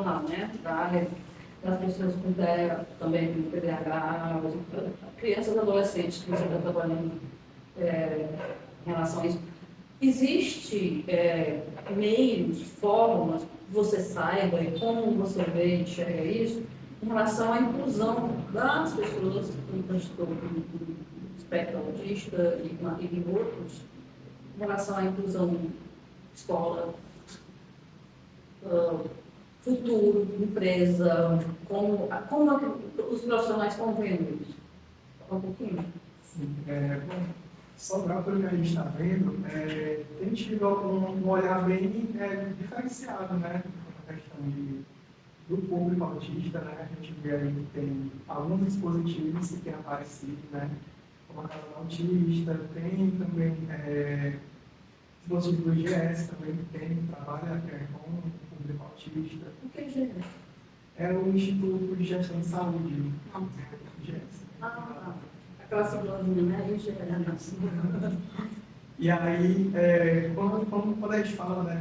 profissional, né? Da área das pessoas com TEA, também com TDAH, crianças e adolescentes que você está trabalhando em relação a isso. Existe meios, formas que você saiba e como você vê e enxerga isso em relação à inclusão das pessoas com transtorno do espectro autista e outros, em relação à inclusão escola, futuro, empresa, como os profissionais estão vendo isso? Fala um pouquinho. Sim, bom, Sobral, pelo que a gente está vendo, tem tido um olhar bem diferenciado, né, na questão do público autista, né, a gente vê aí que tem alguns dispositivos que têm aparecido, né, como a Casa do Autista, tem também dispositivo do IGS também que trabalha com o público autista. O que é IGS? É o Instituto de Gestão de Saúde, IGS. Aquela siglazinha, né? IGS. E aí, quando a gente fala, né,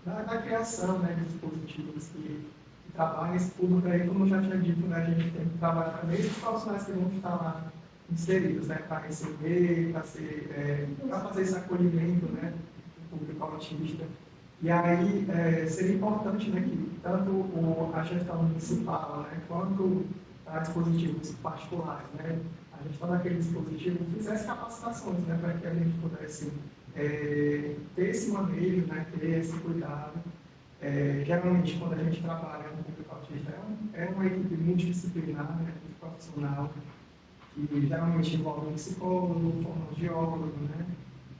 da criação, né, de dispositivos que trabalham esse público aí, como eu já tinha dito, né, a gente tem que trabalhar também os profissionais que vão estar lá inseridos, né, para receber, para fazer esse acolhimento, né, do público autista. E aí seria importante, né, que tanto a gestão municipal, né, quanto a dispositivos particulares, né, a gestão daquele dispositivo fizesse capacitações, né, para que a gente pudesse ter esse manejo, né, ter esse cuidado. Geralmente, quando a gente trabalha com o público autista, é uma equipe multidisciplinar, né, profissional, que geralmente envolve um psicólogo, um fonoaudiólogo,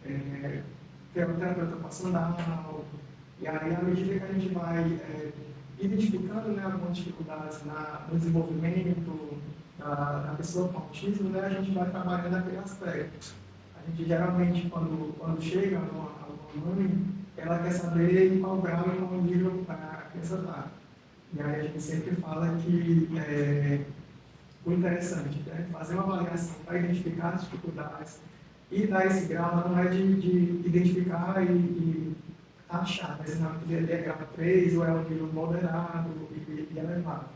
né, terapeuta ocupacional. E aí, à medida que a gente vai identificando, né, algumas dificuldades no desenvolvimento da pessoa com autismo, né, a gente vai trabalhando aquele aspecto. A gente geralmente, quando chega uma mãe, ela quer saber em qual grau e qual nível a criança está. E aí a gente sempre fala que o interessante é fazer uma avaliação para identificar as dificuldades e dar esse grau não é de identificar e achar, mas não, ele é grau 3 ou é um nível moderado e elevado.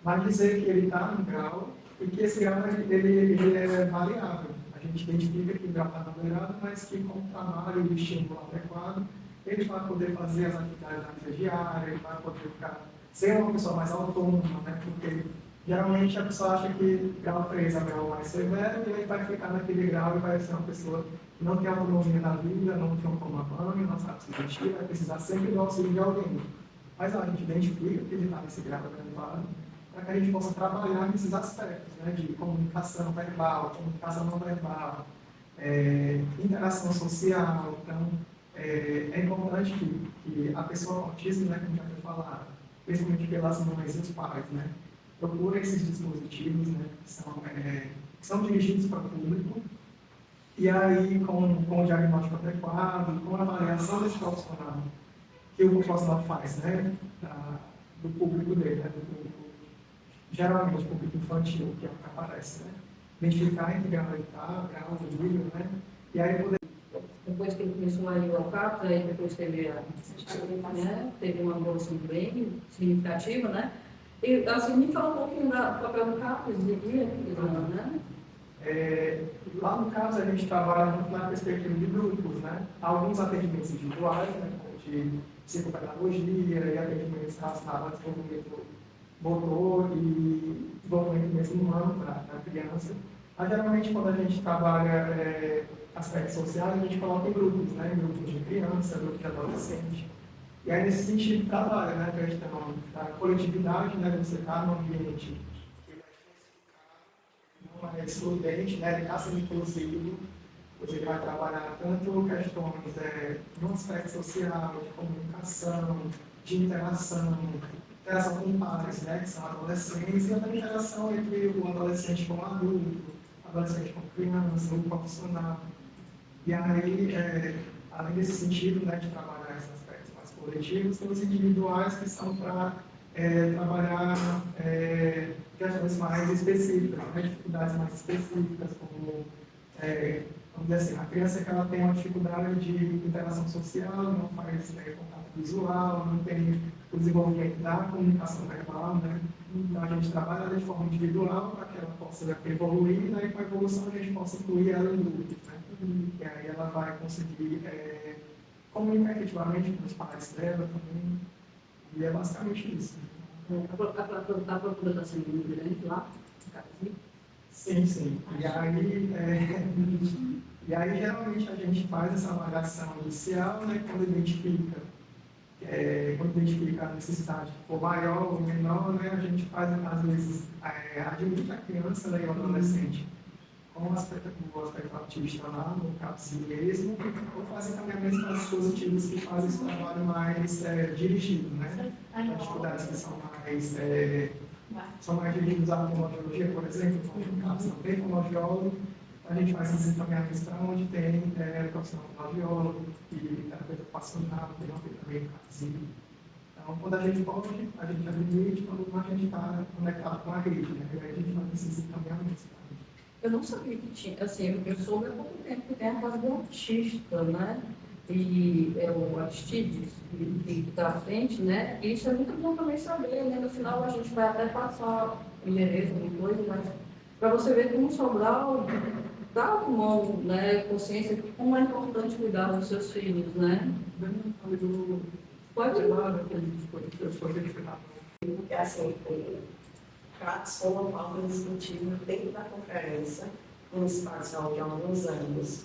Mas dizer que ele está no grau e que esse grau ele é variável. A gente identifica que o grau está moderado, mas que com o trabalho e o estímulo adequado, ele vai poder fazer as atividades da vida diária, ele vai poder ser uma pessoa mais autônoma, né? Porque geralmente a pessoa acha que grau 3 é o grau mais severo e aí vai ficar naquele grau e vai ser uma pessoa que não tem autonomia na vida, não tem como banho, não sabe se vestir, vai precisar sempre do auxílio de alguém. Mas a gente identifica que ele está nesse grau elevado para que a gente possa trabalhar nesses aspectos, né, de comunicação verbal, comunicação não verbal, interação social. Então, é importante que a pessoa com autismo, né, como já foi falado, principalmente pelas mães e os pais, né, procurem esses dispositivos, né, que são dirigidos para o público, e aí com o diagnóstico adequado, com a avaliação desse profissional, que o profissional faz, né, do público dele, né, geralmente público infantil, que é o que aparece, né, identificar em que grau ele está, grau do nível, né, e aí poder... Depois que ele começou a ir ao CAPS, aí depois teve uma evolução bem significativa, né? E, assim, me fala um pouquinho do papel do CAPS, né? Lá no CAPS a gente trabalha muito na perspectiva de grupos, né? Alguns atendimentos individuais, né, de psicopedagogia e atendimentos relacionados ao desenvolvimento motor e desenvolvimento mesmo humano para a criança. Mas, geralmente, quando a gente trabalha aspectos sociais, a gente coloca em grupos, né? Em grupos de criança, grupos de adolescente. E aí, nesse sentido, trabalha, né? A questão da coletividade, né? Você está num ambiente que não é excludente, né? Ele está sendo inclusivo. Você vai trabalhar tanto questões no aspecto social, de comunicação, de interação com pares, né? Que são adolescentes, e a interação entre o adolescente com o adulto, o adolescente com criança, o profissional. E aí, além desse sentido, né, de trabalhar esses aspectos mais coletivos, tem os individuais que são para trabalhar questões mais específicas, né, dificuldades mais específicas, como vamos dizer assim, a criança que ela tem uma dificuldade de interação social, não faz contato visual, não tem o desenvolvimento da comunicação verbal, né? Então a gente trabalha de forma individual para que ela possa evoluir, né? E com a evolução a gente possa incluir ela em grupos, né? E aí ela vai conseguir comunicar efetivamente com os pais dela também, e é basicamente isso. A procura está sendo muito grande lá, no caso. Sim, sim. E aí geralmente a gente faz essa avaliação inicial, né, quando identifica a necessidade for maior ou menor, né, a gente faz, às vezes, admite a criança, né, e o adolescente com o aspecto autista lá, no caso mesmo, ou faz encaminhamentos para dispositivos que fazem esse trabalho mais dirigido, né? As dificuldades que são mais dirigidos à fonoaudiologia, por exemplo, no caso também fonoaudiólogo, a gente faz esses encaminhamentos para onde tem profissional fonoaudiólogo e terapeuta ocupacional, que não tem também caso. Então, quando a gente pode, a gente admite, quando a gente está conectado com a rede, né? Aí a gente faz esses encaminhamentos. Eu não sabia que tinha, assim, eu soube há pouco tempo que tem a casa do autista, né? E é o Aristides, que está à frente, né? E isso é muito bom também saber, né? No final a gente vai até passar o endereço, alguma coisa, mas para você ver como Sobral dá mão, né? Consciência de como é importante cuidar dos seus filhos, né? Pode ir lá, né? Porque, assim, foi uma pauta discutida dentro da conferência municipal de há alguns anos.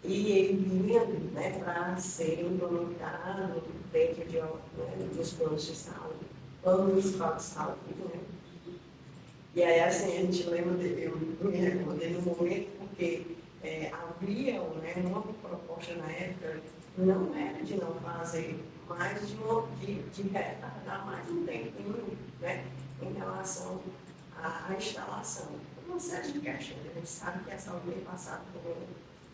E ele vinha, né, para ser implementado dentro dos planos de saúde, plano municipal de saúde. Né? E aí, assim, a gente lembra eu me recordo dele no momento, porque havia, né, uma proposta na época, não era de não fazer, mas de retardar mais um tempinho, né, em relação à instalação. Uma série de questões. A gente sabe que a saúde tem passado por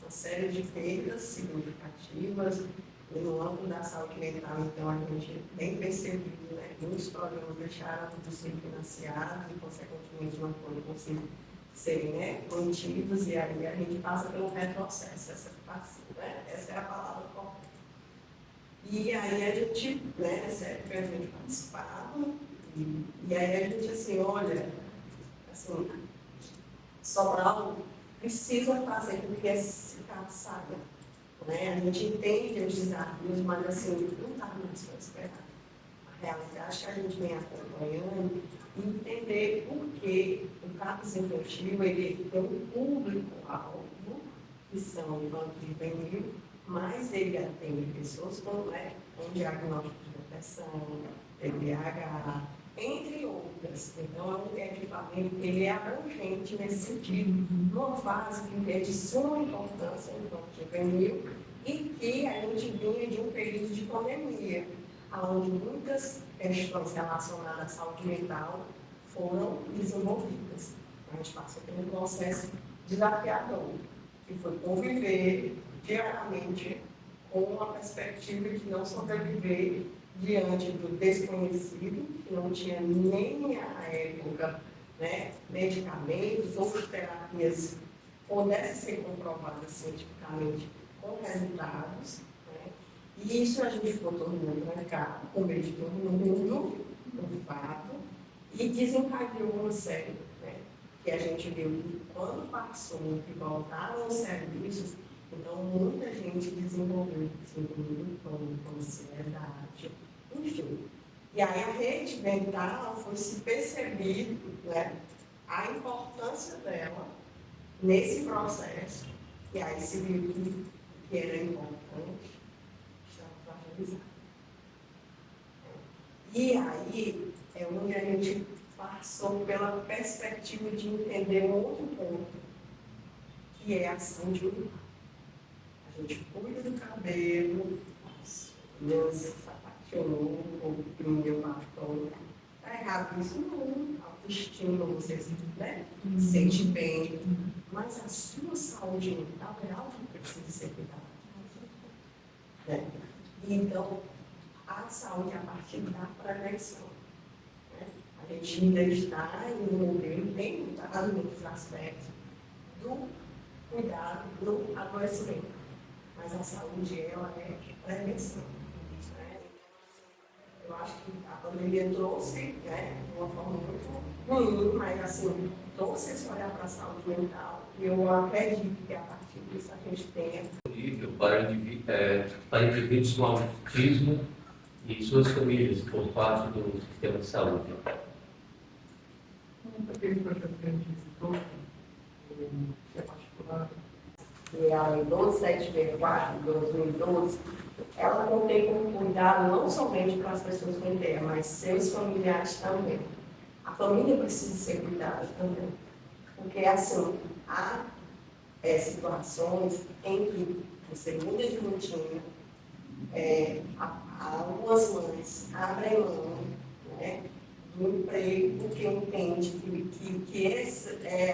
uma série de perdas significativas, e no âmbito da saúde mental, então, a gente tem percebido, né, muitos programas deixaram de ser financiados e, consequentemente, não foram conseguidos serem, né, mantidos, e aí a gente passa pelo retrocesso, essa é a palavra correta. E aí a gente, né, recebe a gente participado, e aí a gente, assim, olha, assim, Sobral precisa fazer com que esse caso saia. Né? A gente entende os desafios, mas, assim, não está mais para esperar. A realidade que a gente vem acompanhando e entender por que o CAPS infantil ele tem um público-alvo, que são infantos juvenil, mas ele atende pessoas com diagnóstico de depressão, TDAH, entre outras. Então, é um equipamento que ele é abrangente nesse sentido, numa fase que é de suma importância no campo juvenil e que a gente vinha de um período de pandemia, onde muitas questões relacionadas à saúde mental foram desenvolvidas. A gente passou por um processo desafiador, que foi conviver diariamente com a perspectiva de não sobreviver diante do desconhecido, que não tinha nem à época, né, medicamentos ou terapias pudessem ser comprovadas cientificamente com resultados. Né? E isso a gente ficou todo mundo trancado, com medo de todo mundo, no fato, e desencadeou uma série, né, que a gente viu que quando passou, que voltaram aos serviços, então muita gente desenvolveu com ansiedade, enfim. E aí a rede mental foi se percebido, né, a importância dela nesse processo, e aí se viu que era importante, estava valorizado. E aí é onde a gente passou pela perspectiva de entender um outro ponto, que é a saúde mental. A gente cuida do cabelo, dança, sapateou, ou prendeu batom. Está errado isso? Não. Autoestima, você sente bem. Mas a sua saúde mental é algo que precisa ser cuidado. Né? Então, a saúde é a partir da prevenção. Né? A gente ainda está em um modelo bem mudado nos aspectos do cuidado do adoecimento. Mas a saúde, ela é prevenção. Né? Eu acho que a pandemia trouxe, né, de uma forma muito ruim, mas assim, trouxe esse olhar para a saúde mental. E eu acredito que a partir disso a gente tenha para indivíduos com autismo e suas famílias por parte do sistema de saúde. Aquele projeto que a gente citou, que é particular, e a Lei 12.764, de 2012, ela contém como cuidado não somente para as pessoas com TEA, mas seus familiares também. A família precisa ser cuidada também. Porque, assim, há situações em que você muda de rotina, algumas mães abrem mão, né, do emprego porque entende que esse é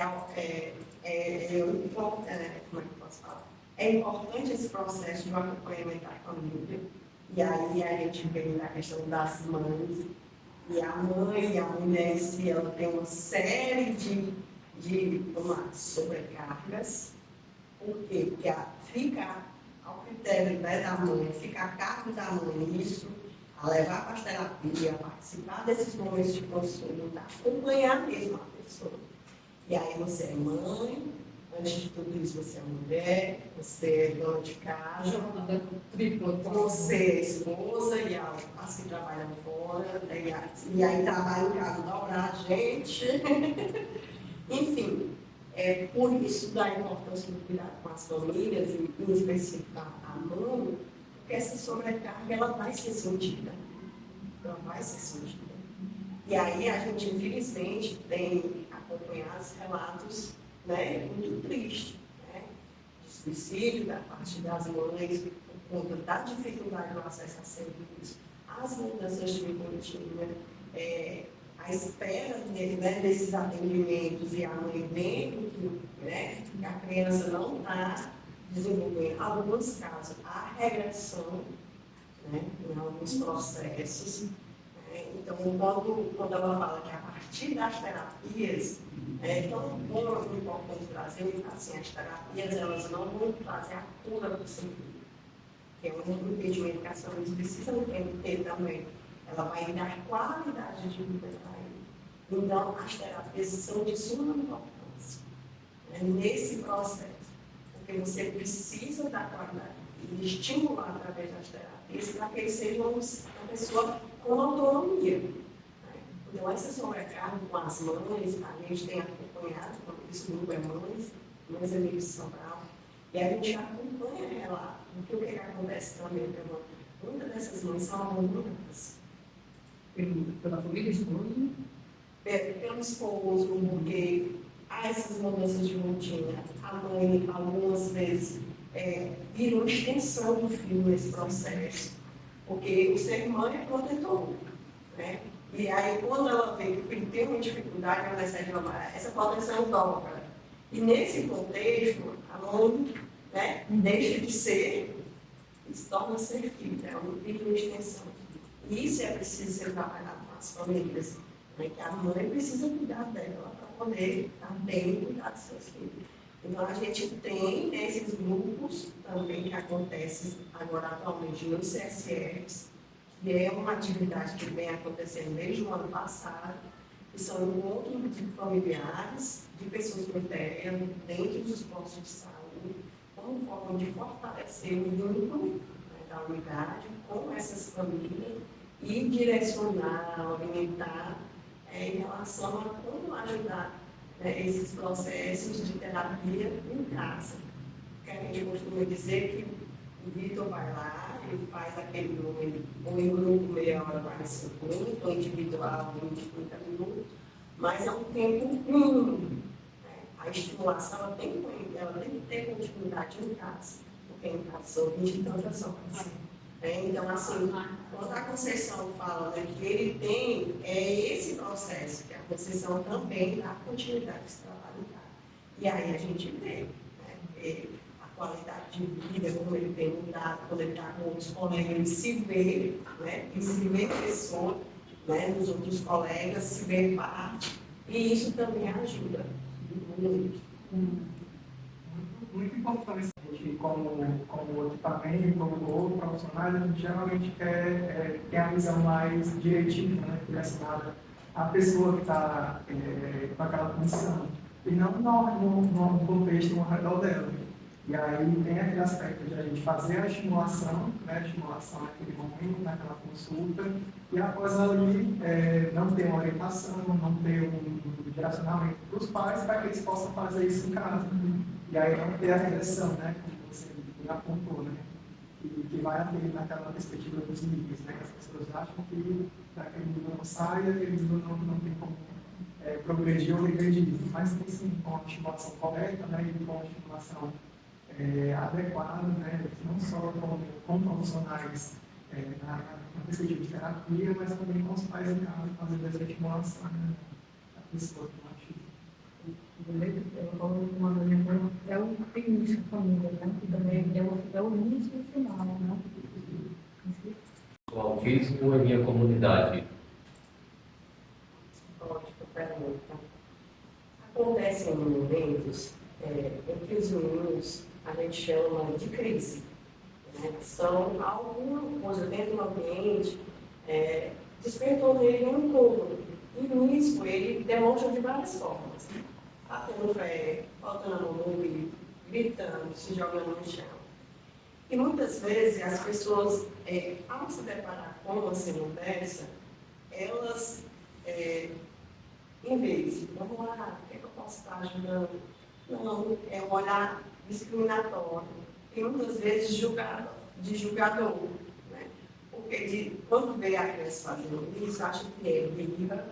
importante esse processo de acompanhamento da família. E aí a gente vem na questão das mães, e a mãe, a mulher em si, ela tem uma série de sobrecargas. Por quê? Porque fica ao critério, né, da mãe, fica a cargo da mãe isso, a levar para a terapia, a participar desses momentos de consulta, acompanhar mesmo a pessoa. E aí você é mãe, antes de tudo isso você é mulher, você é dona de casa, você é esposa e as que trabalham fora, e aí trabalha em casa dobrar a gente. Enfim, por isso da importância do cuidado com as famílias, e em específico a mãe, porque essa sobrecarga ela vai ser sentida. Ela vai ser sentida. E aí a gente, infelizmente, tem acompanhado os relatos, né, muito tristes, né, de suicídio da parte das mães, por conta da dificuldade do acesso a serviços, as mudanças de rotina, a espera, né, desses atendimentos e a mãe vendo que, né, a criança não está desenvolvendo, em alguns casos, a regressão, né, em alguns processos. Então, quando ela fala que a partir das terapias, é tão bom e importante trazer, assim, as terapias, elas não vão trazer a cura do seu filho, que é um impedimento que as famílias precisam ter também. Ela vai dar qualidade de vida para ele. Então, as terapias são de suma importância, né, nesse processo, porque você precisa dar qualidade e estimular através das terapias para que ele seja uma pessoa com autonomia. Né? Então, essa sobrecarga com as mães, a gente tem acompanhado, esse grupo é Mães Amigos de Sobral, e a gente acompanha ela, porque o que acontece também, muitas dessas mães são abandonadas. Pela família, esposo? Pelo esposo, porque há essas mudanças de rotina. A mãe, algumas vezes, vira uma extensão do filho nesse processo, porque o ser mãe é protetor, né? E aí, quando ela vê que o filho tem uma dificuldade, ela decide reclamar, essa proteção dobra. E nesse contexto, a mãe, né, deixa de ser e se torna ser filho, é uma filho de extensão. E isso é preciso ser trabalhado com as famílias, né, que a mãe precisa cuidar dela para poder também cuidar dos seus filhos. Então, a gente tem esses grupos também que acontecem agora atualmente nos CSRs, que é uma atividade que vem acontecendo desde o ano passado, que são encontros de familiares, de pessoas com TEA, dentro dos postos de saúde, como forma de fortalecer o vínculo, né, da unidade com essas famílias e direcionar, orientar em relação a como ajudar, né, esses processos de terapia em casa. Porque a gente costuma dizer que o Vitor vai lá, ele faz aquele grupo, ou em grupo meia hora, 45 minutos, ou individual, 20, 30 minutos, mas é um tempo mínimo. Né? A estimulação ela tem que ter continuidade em casa, porque em casa são 20 e tantas horas. Então, assim, quando a Conceição fala, né, que ele tem esse processo, que a Conceição também dá continuidade desse trabalho em casa. E aí a gente vê, né, a qualidade de vida, como ele tem mudado, quando ele está com outros colegas, ele se vê, né, ele se vê pessoa, né, nos outros colegas, se vê parte, e isso também ajuda muito. muito importante. A gente, como equipamento ou profissionais, a gente geralmente quer ter a visão mais diretiva, né, direcionada à pessoa que está com aquela condição, e não no contexto ao redor dela. E aí tem aquele aspecto de a gente fazer a estimulação, né, a estimulação naquele momento, naquela consulta, e após ali não ter uma orientação, não ter um direcionamento para os pais para que eles possam fazer isso em casa. E aí não ter a regressão, né, como você apontou, né, que vai haver naquela perspectiva dos níveis, né, que as pessoas acham que aquele nível não sai, aquele nível não tem como progredir ou regredir. Mas tem sim, com a estimulação correta, né, e com a estimulação adequado, né, não só com profissionais na perspectiva de terapia, mas também com os pais em casa, fazendo essa estimulação, né, da pessoa que não é o início da família, né? Que também é o início e o final, né? O autismo em minha comunidade. Ótima pergunta. Acontecem momentos em que os meninos a gente chama de crise. Né? São alguma coisa dentro do ambiente despertou nele um incômodo. E nisso ele demonstra de várias formas. Batendo o pé, botando a mão no ouvido, gritando, se jogando no chão. E muitas vezes as pessoas, ao se deparar com uma cena dessa, elas, em vez de, vamos lá, o que eu posso estar ajudando? Não, é um olhar discriminatório e muitas vezes de julgador. Né? Porque quando vê a criança fazendo isso, acha que é viva,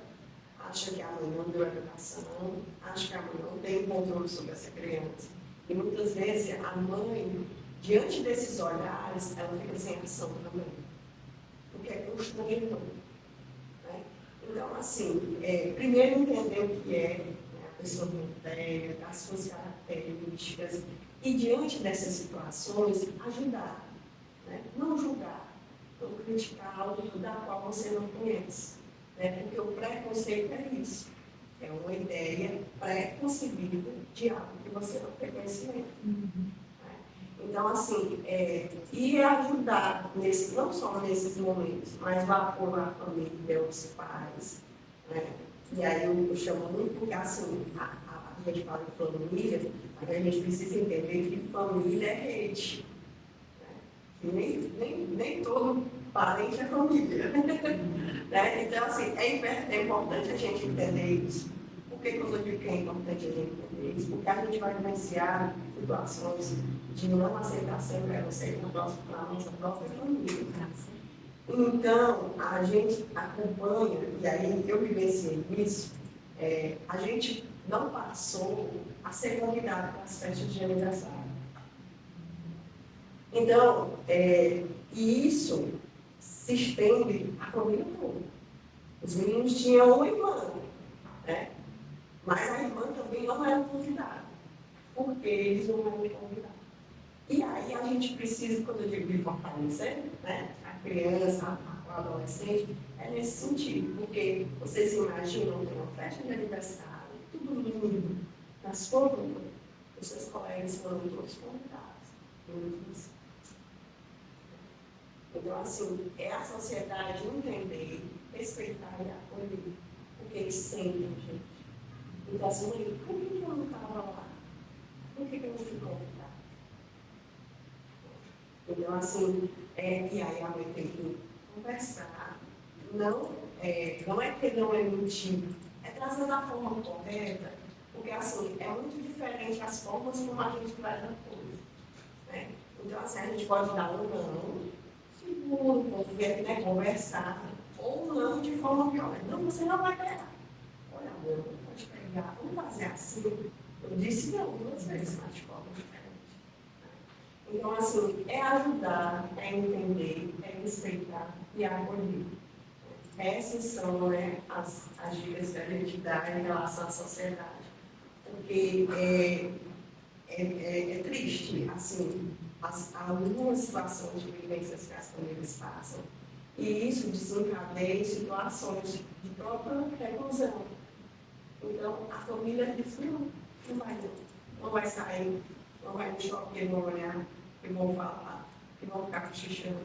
acha que a mãe não deu educação, acha que a mãe não tem controle sobre essa criança. E muitas vezes a mãe, diante desses olhares, ela fica sem ação também. Porque é constrangedor. Né? Então, assim, primeiro entender o que é a pessoa velha, as suas características, e diante dessas situações, ajudar. Né? Não julgar, não criticar algo da qual você não conhece. Né? Porque o preconceito é isso. É uma ideia pré-concebida de algo que você não tem conhecimento. Né? Então, assim, e ajudar, não só nesses momentos, mas o apoio à família, aos pais. Né? E aí eu chamo muito porque, assim, a gente fala de família, mas a gente precisa entender que família é rede. Né? Nem todo parente é família. Né? Então, assim, é importante a gente entender isso. Por que quando eu digo que é importante a gente entender isso? Porque a gente vai vivenciar situações de não aceitação e preconceito na nossa própria família. Então, a gente acompanha, e aí eu vivenciei isso, a gente não passou a ser convidado para as festas de aniversário. Então, e isso se estende à família toda. Os meninos tinham uma irmã, né? Mas a irmã também não era convidada, porque eles não eram convidados. E aí a gente precisa, quando eu digo de fortalecer, né? A criança, o adolescente, é nesse sentido, porque vocês imaginam ter uma festa de aniversário, tudo lindo, nas formas, os seus colegas foram todos convidados. Então, assim, é a sociedade entender, respeitar e acolher, porque eles sentem, gente. Então, assim, por que eu não estava lá? Por que eu não fui convidada? Então, assim, e aí a mãe tem que conversar. Não é que não é mentir, é trazer da forma correta, porque, assim, é muito diferente as formas como a gente traz a coisa. Né? Então, assim, a gente pode dar um não, seguro, né, conversar, ou não de forma violenta. Não, você não vai pegar. Olha, amor, não pode pegar, vamos fazer assim. Eu disse não 2 vezes, mas de forma diferente. Então, assim, é ajudar, é entender, é respeitar e acolher. Essas são, né, as dicas que a gente dá em relação à sociedade. Porque é triste, assim, algumas situações de vivências que as famílias passam. E isso desencadeia situações de própria reclusão. Então, a família diz, não vai sair, não vai no shopping, vão olhar, que vão falar, que vão ficar cochichando.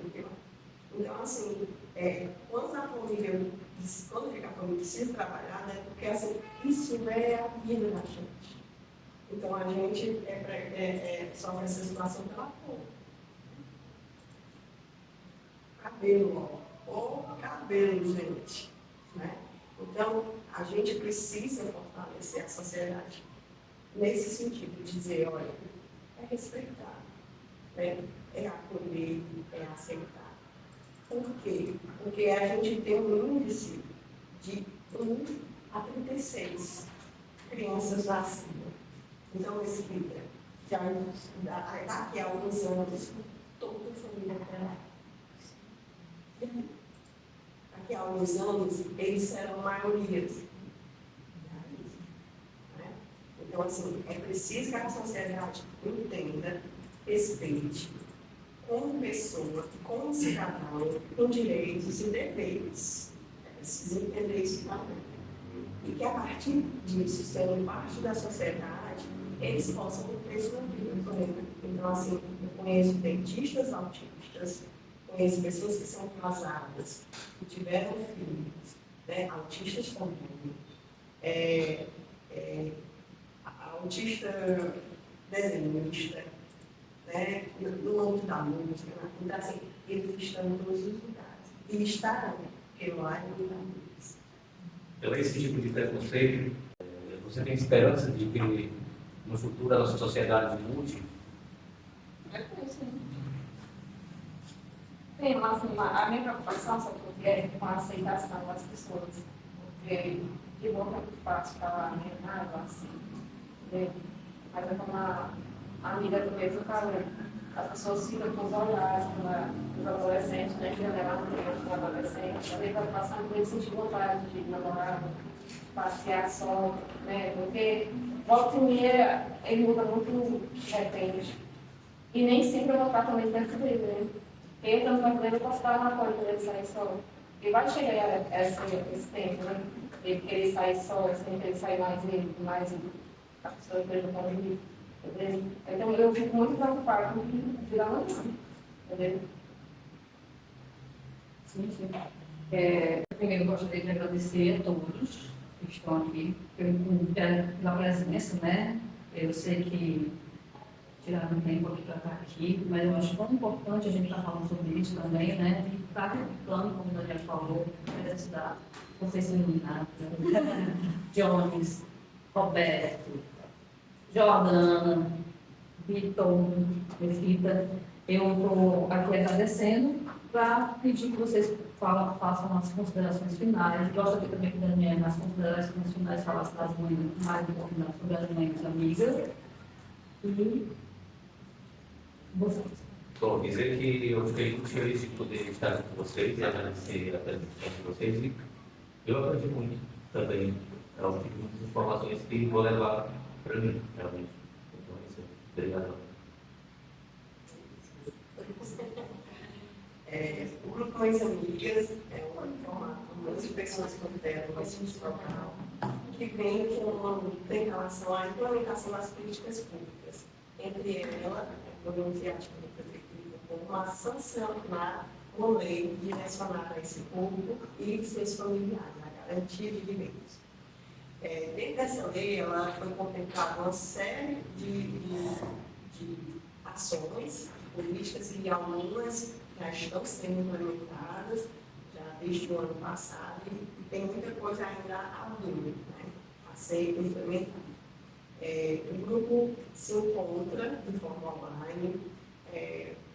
Então, assim, quando a família precisa trabalhar, né, porque assim, isso é a vida da gente. Então, a gente sofre essa situação pela cor. Cabelo, ou cabelo, gente. Né? Então, a gente precisa fortalecer a sociedade nesse sentido, de dizer, olha, é respeitar, né? É acolher, é aceitar. Por quê? Porque a gente tem um índice de 1 a 36 crianças nascidas. Então, explica que daqui a alguns anos, toda a família terá. Daqui a alguns anos, eles serão maiorias. Né? Então, assim, é preciso que a sociedade entenda, respeite, como pessoa, como cidadão, com direitos e deveres. É preciso entender isso também. E que a partir disso, sendo parte da sociedade, eles possam ter sua vida plena. Então, assim, eu conheço dentistas autistas, conheço pessoas que são casadas, que tiveram filhos, né, autistas também, autista desenhista, né, no âmbito da música. Né? Então, assim, eles estão em todos os lugares. E estarão, porque lá é o lugar deles. Então, esse tipo de preconceito, você tem esperança de que no futuro a nossa sociedade mude? Tem, assim, a minha preocupação, sabe o que é? Com a aceitação das pessoas. Porque de boca é muito fácil falar, né? Assim. Mas é como a amiga do mesmo falou, as pessoas ficam com os olhares, os adolescentes, né? Que levaram criança para adolescente, às vezes vai passando por esse sentir vontade de namorar, passear só, né? Porque volta e meia ele muda muito de repente. E nem sempre eu vou estar também dentro dele, né? Eu estando na frente, eu posso dar uma coisa para ele sair só. E vai chegar esse tempo, né? Ele querer sair só, sem querer sair mais a pessoa que ele não pode vir. Então eu fico muito preocupada com o que virá amanhã. Entendeu? Sim, sim. Primeiro, eu gostaria de agradecer a todos que estão aqui pela presença, né? Eu sei que tiraram tempo aqui para estar aqui, mas eu acho tão importante a gente estar falando sobre isso também, né? E estar replicando, como o Daniel falou, a necessidade. Conceição Iluminada, Jones, Roberto, Jordana, Vitor, Mesquita. Eu estou aqui agradecendo para pedir que vocês façam as considerações finais. Gostaria também que o Daniel, nas considerações finais, falasse das mães, mais um pouquinho sobre as mães amigas. E vocês. Bom, dizer que eu fiquei muito feliz de poder estar com vocês e agradecer a apresentação de vocês. E eu aprendi muito também. Eu tive muitas informações que vou levar para mim, realmente. Então, é isso. Obrigado. O Grupo Mães Amigas é um formato de pessoas com teto institucional que vem em relação à implementação das políticas públicas. Entre elas, por iniciativa da Prefeitura, uma sanção na lei direcionada a esse público e seus familiares, a garantia de direitos. Dentro dessa lei, ela foi contemplada uma série de ações políticas e algumas já estão sendo implementadas, já desde o ano passado, e tem muita coisa ainda a vir, né, a ser implementada. O grupo se encontra de forma online.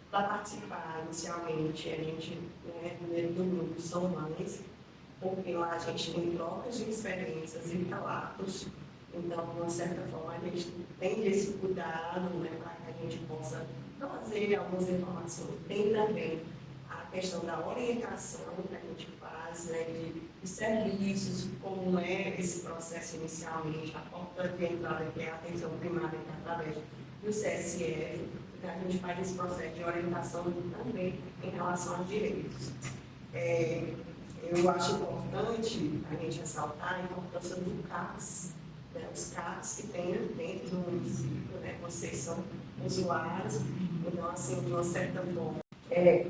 Para participar, inicialmente, a gente, dentro do grupo, são mães, porque lá a gente tem trocas de experiências e relatos. Então, de uma certa forma, a gente tem esse cuidado, né, para que a gente possa trazer algumas informações. Tem também a questão da orientação que a gente faz, né, de serviços, como é esse processo inicialmente, a porta de entrada, que é a atenção primária, que é através do CSF. Então, a gente faz esse processo de orientação também em relação aos direitos. Eu acho importante a gente ressaltar a importância do CAS, né, os CAPs que tem dentro do município, né, vocês são usuários, então, assim, de uma certa forma,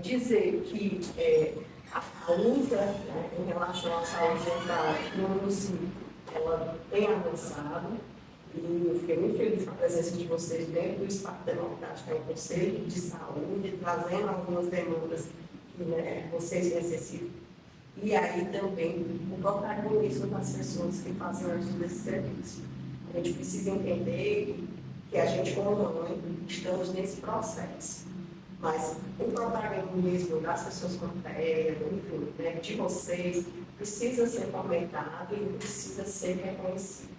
dizer que a luta, né, em relação à saúde mental no município, ela tem avançado, e eu fiquei muito feliz com a presença de vocês dentro do Espaço Democrático, o Conselho de Saúde, trazendo algumas demandas que, né, vocês necessitam. E aí também o protagonismo das pessoas que fazem uso desse serviço. A gente precisa entender que a gente, como mãe, estamos nesse processo. Mas o protagonismo das pessoas com TEA, enfim, né, de vocês, precisa ser fomentado e precisa ser reconhecido.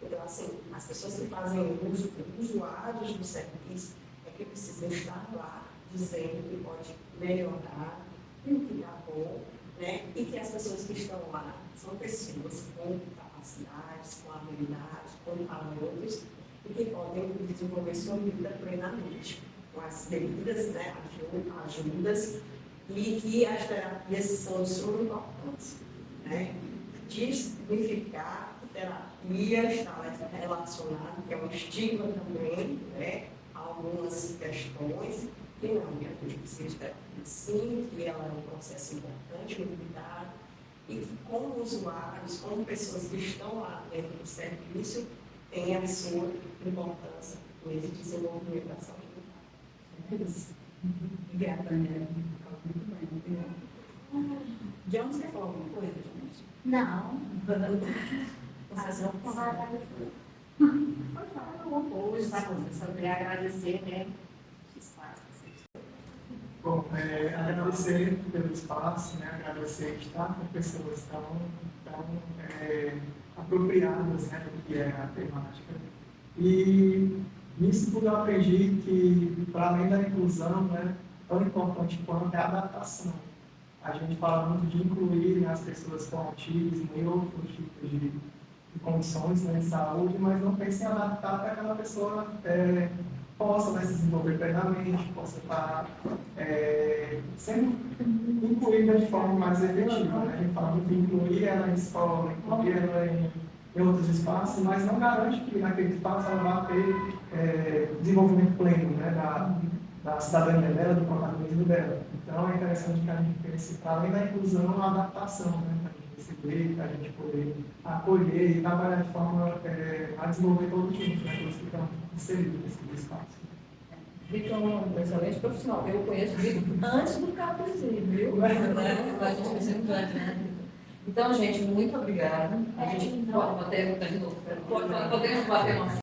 Então, assim, as pessoas que fazem uso, usuários do serviço, é que precisam estar lá, dizendo que pode melhorar, que está bom, né? E que as pessoas que estão lá são pessoas com capacidades, com habilidades, com talentos, e que podem desenvolver sua vida plenamente, com as devidas, né, ajudas, e que as terapias são de suma importância, né? Desmificar terapia está relacionada, que é um estigma também, né, a algumas questões, que não, que a gente precisa de terapia sim, que ela é um processo importante, muito cuidado, e que como usuários, como pessoas que estão lá dentro do serviço, tem a sua importância nesse desenvolvimento da saúde mental. É isso. Obrigada, Daniela. Muito bem, obrigada. John, você quer falar alguma coisa, John? Não. Vocês vão falar. Pode falar alguma coisa, tá? Só queria agradecer, né? Esse espaço que vocês Bom, agradecer pelo espaço, né? Agradecer estar com pessoas tão apropriadas, né, do que é a temática. E nisso tudo eu aprendi que, para além da inclusão, né, tão importante quanto é a adaptação. A gente fala muito de incluir, né, as pessoas com autismo e outros tipos de condições, né, de saúde, mas não pensa em adaptar para que aquela pessoa possa, né, se desenvolver plenamente, possa estar sendo incluída de forma mais efetiva. Né? A gente fala muito de incluir ela em escola, incluir ela em outros espaços, mas não garante que naquele espaço ela vá ter desenvolvimento pleno, né, da cidadania dela, do protagonismo dela. Então é interessante que a gente pense, para além da inclusão, a adaptação, né, para a gente receber, para a gente poder acolher e trabalhar de forma a desenvolver todos juntos, né, todos que estão inseridos nesse espaço. Vitor é um excelente profissional. Eu conheço o Vitor antes do Capuzinho, viu? A gente conheceu antes, né? Então, gente, muito obrigada. A gente podemos bater uma